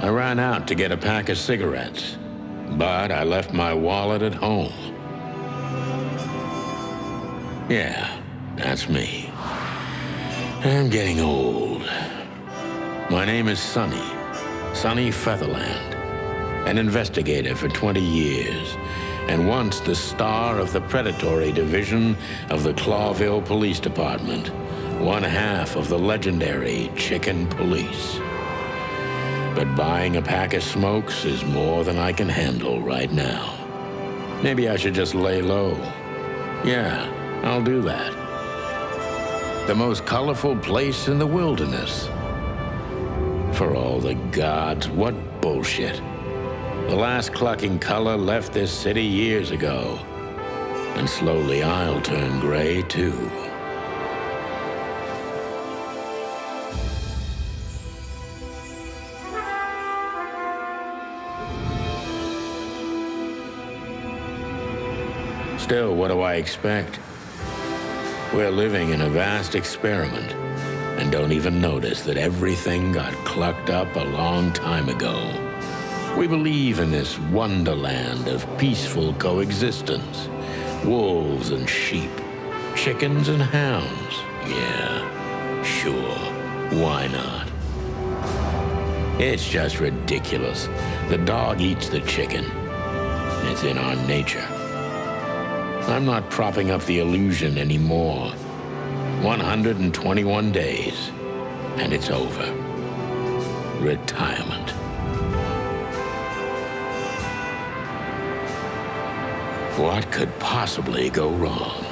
I ran out to get a pack of cigarettes, but I left my wallet at home. Yeah, that's me. I'm getting old. My name is Sonny Featherland, an investigator for 20 years, and once the star of the predatory division of the Clawville Police Department, one half of the legendary Chicken Police. But buying a pack of smokes is more than I can handle right now. Maybe I should just lay low. Yeah, I'll do that. The most colorful place in the wilderness. For all the gods, what bullshit. The last clucking color left this city years ago. And slowly I'll turn gray too. Still, what do I expect? We're living in a vast experiment, and don't even notice that everything got clucked up a long time ago. We believe in this wonderland of peaceful coexistence. Wolves and sheep, chickens and hounds. Yeah, sure, why not? It's just ridiculous. The dog eats the chicken. It's in our nature. I'm not propping up the illusion anymore. 121 days, and it's over. Retirement. What could possibly go wrong?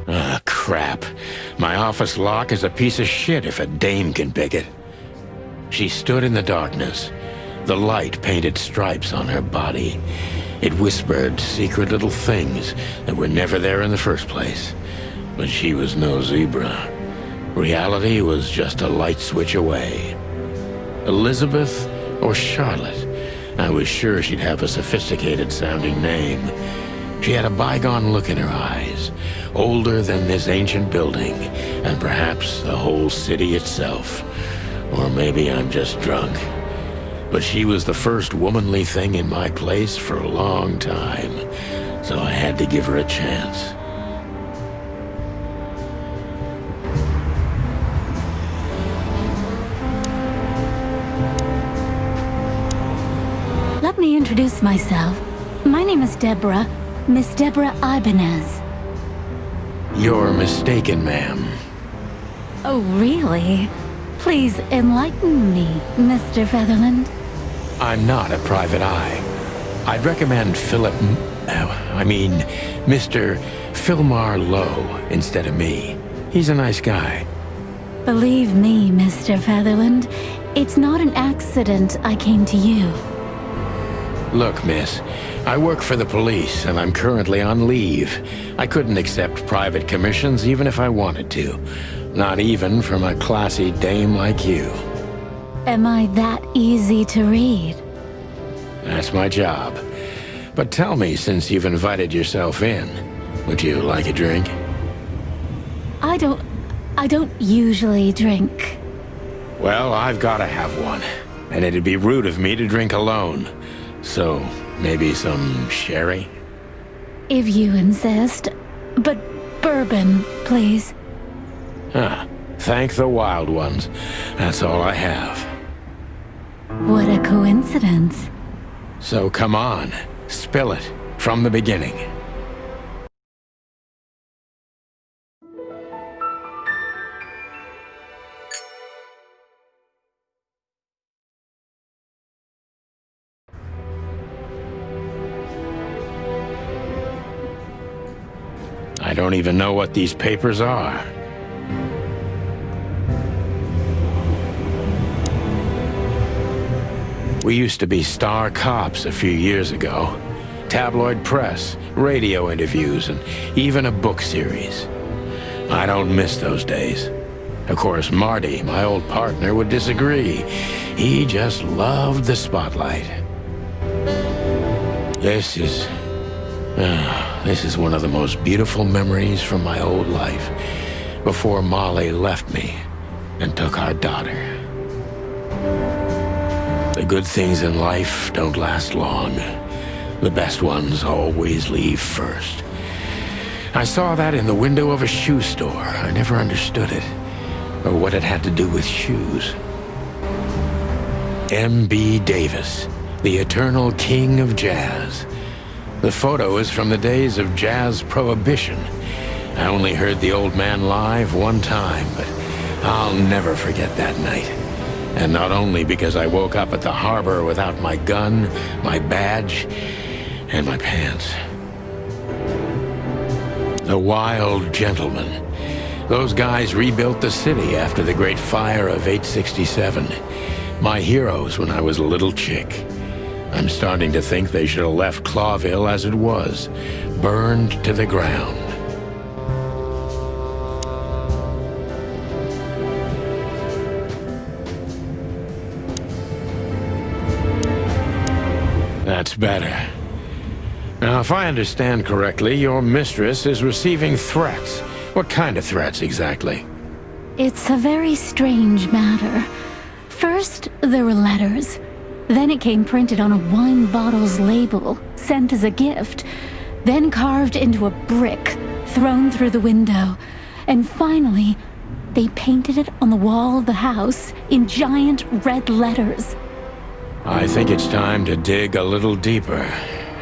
Ah, crap. My office lock is a piece of shit if a dame can pick it. She stood in the darkness. The light painted stripes on her body. It whispered secret little things that were never there in the first place. But she was no zebra. Reality was just a light switch away. Elizabeth or Charlotte? I was sure she'd have a sophisticated-sounding name. She had a bygone look in her eyes, older than this ancient building, and perhaps the whole city itself. Or maybe I'm just drunk. But she was the first womanly thing in my place for a long time, so I had to give her a chance. Let me introduce myself. My name is Deborah, Miss Deborah Ibanez. You're mistaken, ma'am. Oh, really? Please enlighten me, Mr. Featherland. I'm not a private eye. I'd recommend Mr. Philmar Lowe instead of me. He's a nice guy. Believe me, Mr. Featherland, it's not an accident I came to you. Look, miss, I work for the police, and I'm currently on leave. I couldn't accept private commissions even if I wanted to. Not even from a classy dame like you. Am I that easy to read? That's my job. But tell me, since you've invited yourself in, would you like a drink? I don't usually drink. Well, I've got to have one. And it'd be rude of me to drink alone. So, maybe some sherry? If you insist. But bourbon, please. Thank the wild ones. That's all I have. What a coincidence. So come on, spill it from the beginning. I don't even know what these papers are. We used to be star cops a few years ago. Tabloid press, radio interviews, and even a book series. I don't miss those days. Of course, Marty, my old partner, would disagree. He just loved the spotlight. This is one of the most beautiful memories from my old life, before Molly left me and took our daughter. The good things in life don't last long. The best ones always leave first. I saw that in the window of a shoe store. I never understood it, or what it had to do with shoes. M.B. Davis, the eternal king of jazz. The photo is from the days of jazz prohibition. I only heard the old man live one time, but I'll never forget that night. And not only because I woke up at the harbor without my gun, my badge, and my pants. The Wild Gentlemen. Those guys rebuilt the city after the Great Fire of 867. My heroes when I was a little chick. I'm starting to think they should have left Clawville as it was, burned to the ground. That's better. Now, if I understand correctly, your mistress is receiving threats. What kind of threats, exactly? It's a very strange matter. First, there were letters. Then it came printed on a wine bottle's label, sent as a gift. Then carved into a brick, thrown through the window. And finally, they painted it on the wall of the house in giant red letters. I think it's time to dig a little deeper.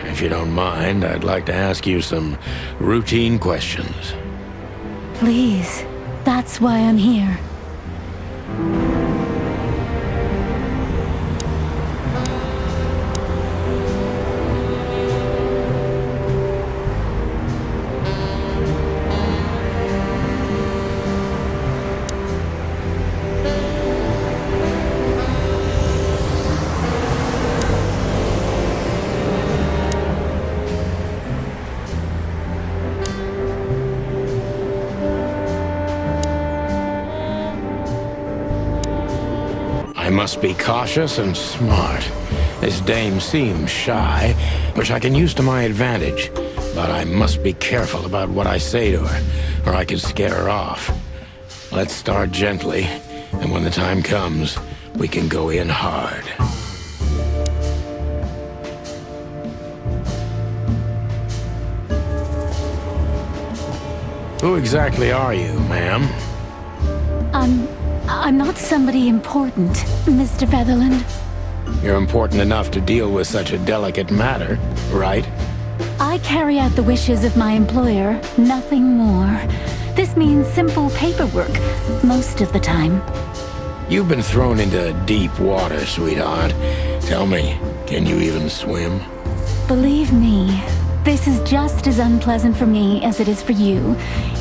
If you don't mind, I'd like to ask you some routine questions. Please, that's why I'm here. I must be cautious and smart. This dame seems shy, which I can use to my advantage. But I must be careful about what I say to her, or I could scare her off. Let's start gently, and when the time comes, we can go in hard. Who exactly are you, ma'am? I'm not somebody important, Mr. Featherland. You're important enough to deal with such a delicate matter, right? I carry out the wishes of my employer, nothing more. This means simple paperwork, most of the time. You've been thrown into deep water, sweetheart. Tell me, can you even swim? Believe me, this is just as unpleasant for me as it is for you,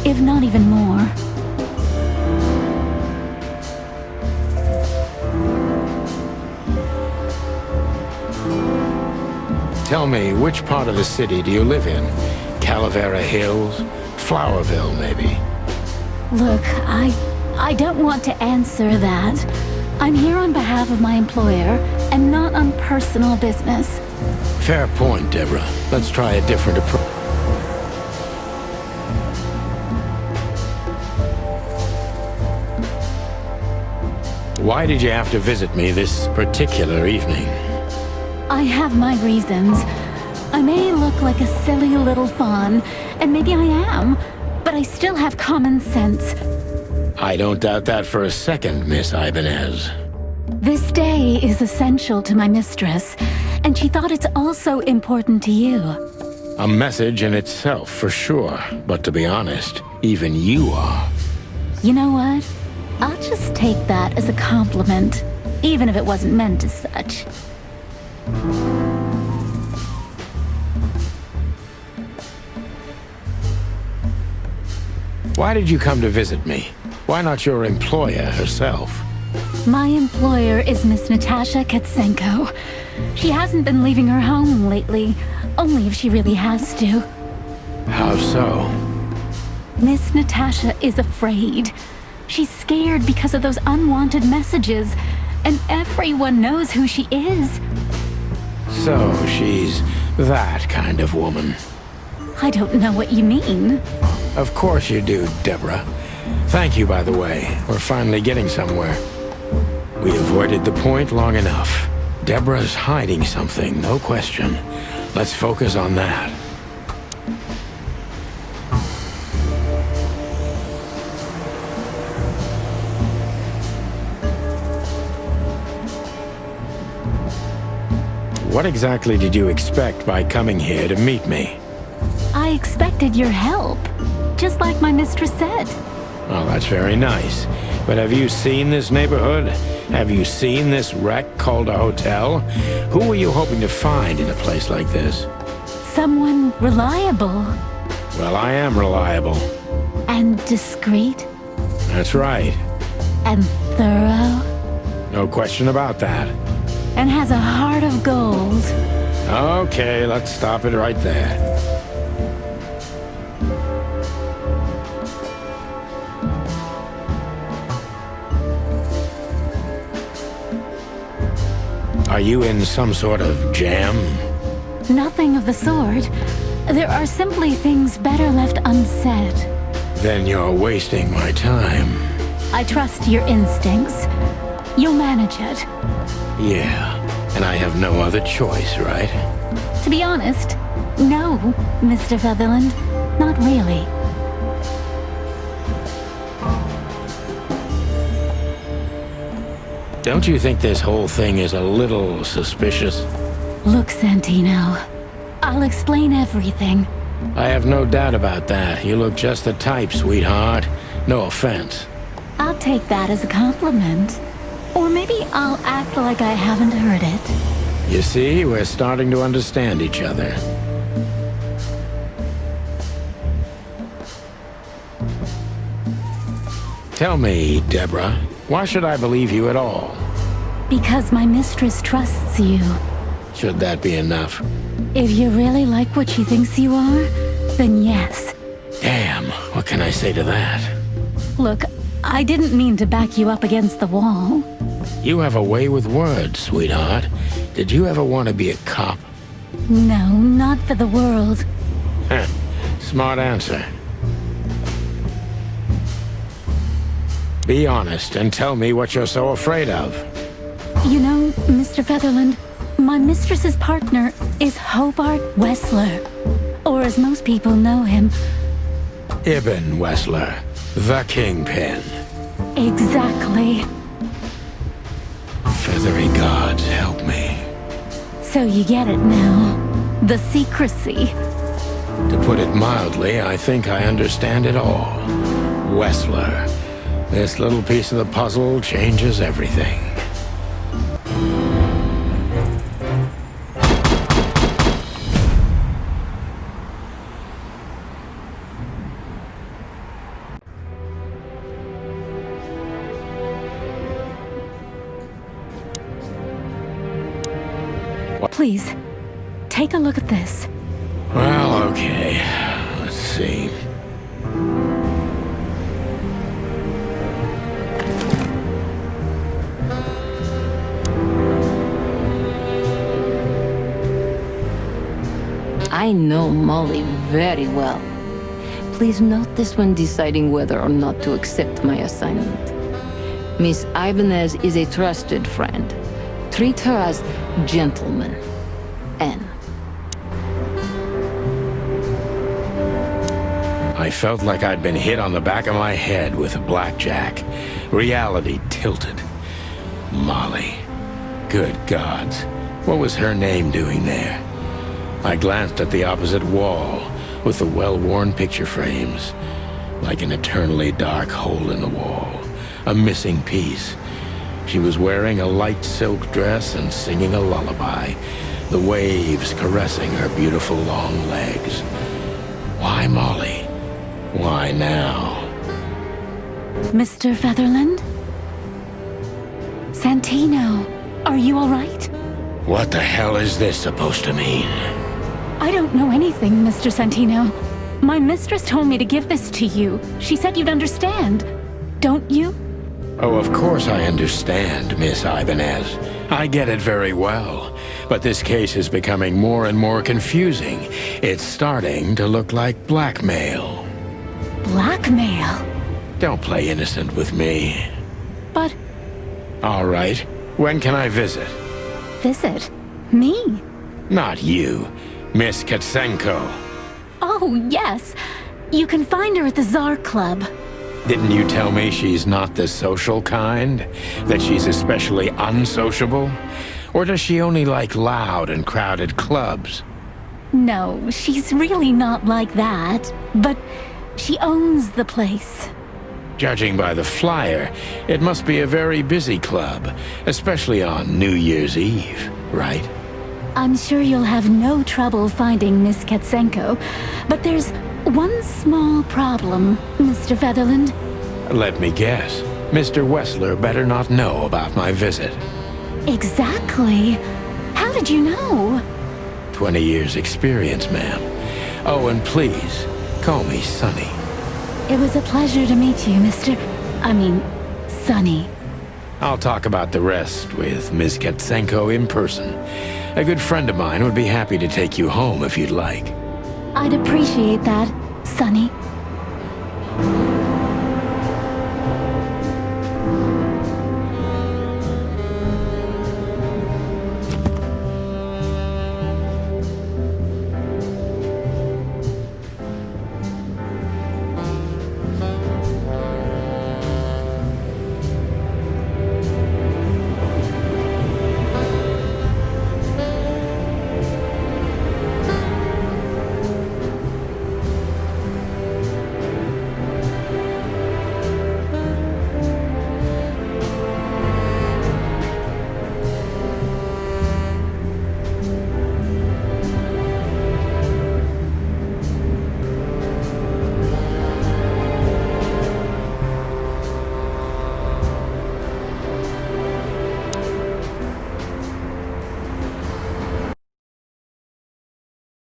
if not even more. Tell me, which part of the city do you live in? Calavera Hills? Flowerville, maybe? Look, I don't want to answer that. I'm here on behalf of my employer, and not on personal business. Fair point, Deborah. Let's try a different approach. Why did you have to visit me this particular evening? I have my reasons. I may look like a silly little fawn, and maybe I am, but I still have common sense. I don't doubt that for a second, Miss Ibanez. This day is essential to my mistress, and she thought it's also important to you. A message in itself, for sure. But to be honest, even you are. You know what? I'll just take that as a compliment, even if it wasn't meant as such. Why did you come to visit me? Why not your employer herself? My employer is Miss Natasha Katsenko. She hasn't been leaving her home lately, only if she really has to. How so? Miss Natasha is afraid. She's scared because of those unwanted messages, and everyone knows who she is. So she's that kind of woman. I don't know what you mean. Of course you do, Deborah. Thank you, by the way. We're finally getting somewhere. We avoided the point long enough. Deborah's hiding something, no question. Let's focus on that. What exactly did you expect by coming here to meet me? I expected your help, just like my mistress said. Oh, that's very nice. But have you seen this neighborhood? Have you seen this wreck called a hotel? Who were you hoping to find in a place like this? Someone reliable. Well, I am reliable. And discreet. That's right. And thorough. No question about that. And has a heart of gold. Okay, let's stop it right there. Are you in some sort of jam? Nothing of the sort. There are simply things better left unsaid. Then you're wasting my time. I trust your instincts. You'll manage it. Yeah, and I have no other choice, right? To be honest, no, Mr. Featherland. Not really. Don't you think this whole thing is a little suspicious? Look, Santino. I'll explain everything. I have no doubt about that. You look just the type, sweetheart. No offense. I'll take that as a compliment. Or maybe I'll act like I haven't heard it. You see, we're starting to understand each other. Tell me, Deborah, why should I believe you at all? Because my mistress trusts you. Should that be enough? If you really like what she thinks you are, then yes. Damn, what can I say to that? Look, I didn't mean to back you up against the wall. You have a way with words, sweetheart. Did you ever want to be a cop? No, not for the world. Heh, smart answer. Be honest and tell me what you're so afraid of. You know, Mr. Featherland, my mistress's partner is Hobart Wessler. Or as most people know him. Ibn Wessler, the Kingpin. Exactly. Feathery gods, help me. So you get it now. The secrecy. To put it mildly, I think I understand it all. Wessler. This little piece of the puzzle changes everything. Please, take a look at this. Well, okay. Let's see. I know Molly very well. Please note this when deciding whether or not to accept my assignment. Miss Ibanez is a trusted friend. Treat her as gentleman. N. I felt like I'd been hit on the back of my head with a blackjack. Reality tilted. Molly. Good gods. What was her name doing there? I glanced at the opposite wall, with the well-worn picture frames. Like an eternally dark hole in the wall. A missing piece. She was wearing a light silk dress and singing a lullaby. The waves caressing her beautiful long legs. Why Molly? Why now? Mr. Featherland? Santino, are you all right? What the hell is this supposed to mean? I don't know anything, Mr. Santino. My mistress told me to give this to you. She said you'd understand. don't you? Oh, of course I understand, Miss Ibanez. I get it very well. But this case is becoming more and more confusing. It's starting to look like blackmail. Blackmail? Don't play innocent with me. But All right. When can I visit? visit? Me? Not you. Miss Katsenko. Oh, yes. You can find her at the Tsar Club. Didn't you tell me she's not the social kind? That she's especially unsociable? Or does she only like loud and crowded clubs? No, she's really not like that. But she owns the place. Judging by the flyer, it must be a very busy club, especially on New Year's Eve, right? I'm sure you'll have no trouble finding Miss Katsenko. But there's one small problem, Mr. Featherland. Let me guess. Mr. Wessler better not know about my visit. Exactly. How did you know? 20 years experience, ma'am. Oh, and please, call me Sonny. It was a pleasure to meet you, Sonny. I'll talk about the rest with Miss Katsenko in person. A good friend of mine would be happy to take you home if you'd like. I'd appreciate that, Sonny.